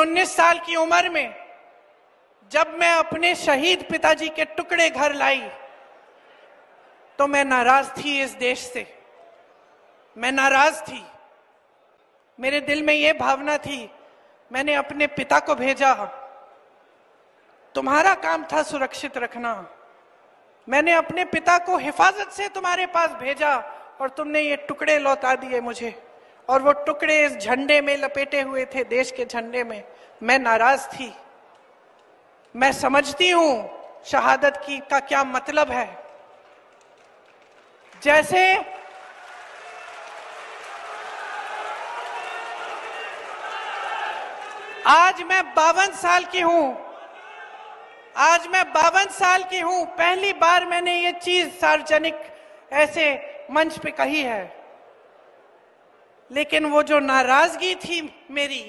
19 साल की उम्र में जब मैं अपने शहीद पिताजी के टुकड़े घर लाई तो मैं नाराज थी इस देश से। मैं नाराज थी। मेरे दिल में यह भावना थी, मैंने अपने पिता को भेजा, तुम्हारा काम था सुरक्षित रखना। मैंने अपने पिता को हिफाजत से तुम्हारे पास भेजा और तुमने ये टुकड़े लौटा दिए मुझे, और वो टुकड़े इस झंडे में लपेटे हुए थे, देश के झंडे में। मैं नाराज थी। मैं समझती हूं शहादत की का क्या मतलब है। जैसे आज मैं 52 साल की हूं, आज मैं 52 साल की हूं, पहली बार मैंने ये चीज सार्वजनिक ऐसे मंच पे कही है। लेकिन वो जो नाराजगी थी मेरी,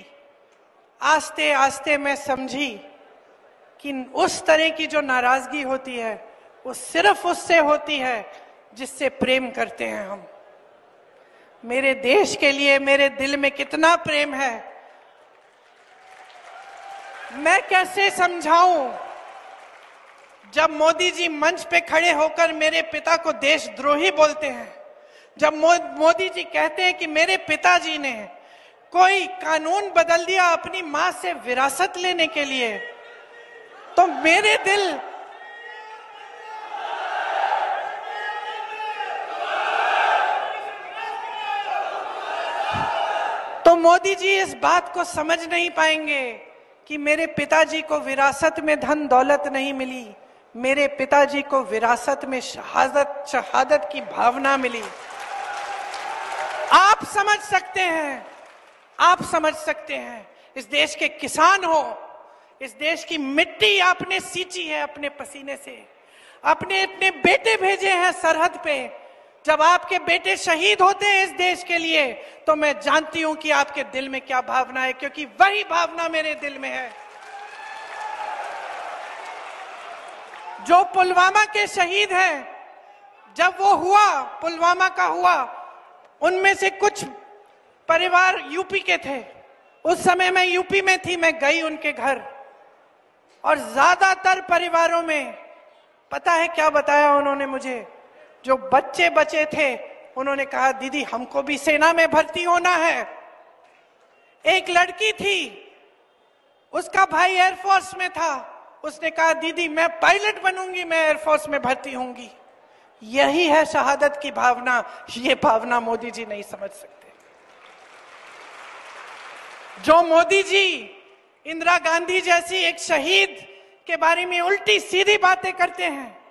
आस्ते आस्ते मैं समझी कि उस तरह की जो नाराजगी होती है वो सिर्फ उससे होती है जिससे प्रेम करते हैं हम। मेरे देश के लिए मेरे दिल में कितना प्रेम है, मैं कैसे समझाऊं। जब मोदी जी मंच पे खड़े होकर मेरे पिता को देशद्रोही बोलते हैं, जब मोदी जी कहते हैं कि मेरे पिताजी ने कोई कानून बदल दिया अपनी मां से विरासत लेने के लिए, तो मेरे दिल तो मोदी जी इस बात को समझ नहीं पाएंगे कि मेरे पिताजी को विरासत में धन दौलत नहीं मिली, मेरे पिताजी को विरासत में शहादत की भावना मिली। आप समझ सकते हैं, आप समझ सकते हैं। इस देश के किसान हो, इस देश की मिट्टी आपने सींची है अपने पसीने से, अपने अपने बेटे भेजे हैं सरहद पे। जब आपके बेटे शहीद होते हैं इस देश के लिए, तो मैं जानती हूं कि आपके दिल में क्या भावना है, क्योंकि वही भावना मेरे दिल में है। जो पुलवामा के शहीद हैं, जब वो हुआ, पुलवामा का हुआ, उनमें से कुछ परिवार यूपी के थे। उस समय मैं यूपी में थी, मैं गई उनके घर, और ज्यादातर परिवारों में पता है क्या बताया उन्होंने मुझे? जो बच्चे बचे थे उन्होंने कहा, दीदी हमको भी सेना में भर्ती होना है। एक लड़की थी, उसका भाई एयरफोर्स में था, उसने कहा दीदी मैं पायलट बनूंगी, मैं एयरफोर्स में भर्ती होंगी। यही है शहादत की भावना। ये भावना मोदी जी नहीं समझ सकते। जो मोदी जी इंदिरा गांधी जैसी एक शहीद के बारे में उल्टी सीधी बातें करते हैं,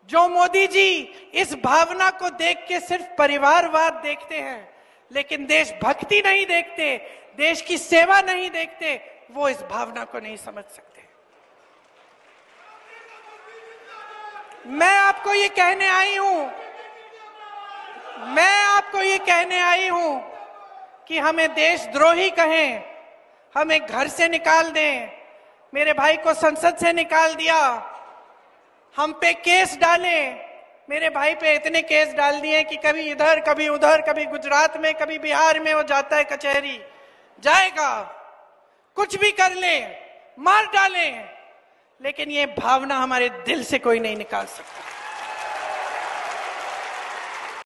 जो मोदी जी इस भावना को देख के सिर्फ परिवारवाद देखते हैं लेकिन देशभक्ति नहीं देखते, देश की सेवा नहीं देखते, वो इस भावना को नहीं समझ सकते। मैं आपको ये कहने आई हूं, मैं आपको ये कहने आई हूं कि हमें देशद्रोही कहें, हमें घर से निकाल दें, मेरे भाई को संसद से निकाल दिया, हम पे केस डाले, मेरे भाई पे इतने केस डाल दिए कि कभी इधर कभी उधर, कभी गुजरात में कभी बिहार में वो जाता है कचहरी, जाएगा, कुछ भी कर ले, मार डाले, लेकिन ये भावना हमारे दिल से कोई नहीं निकाल सकता।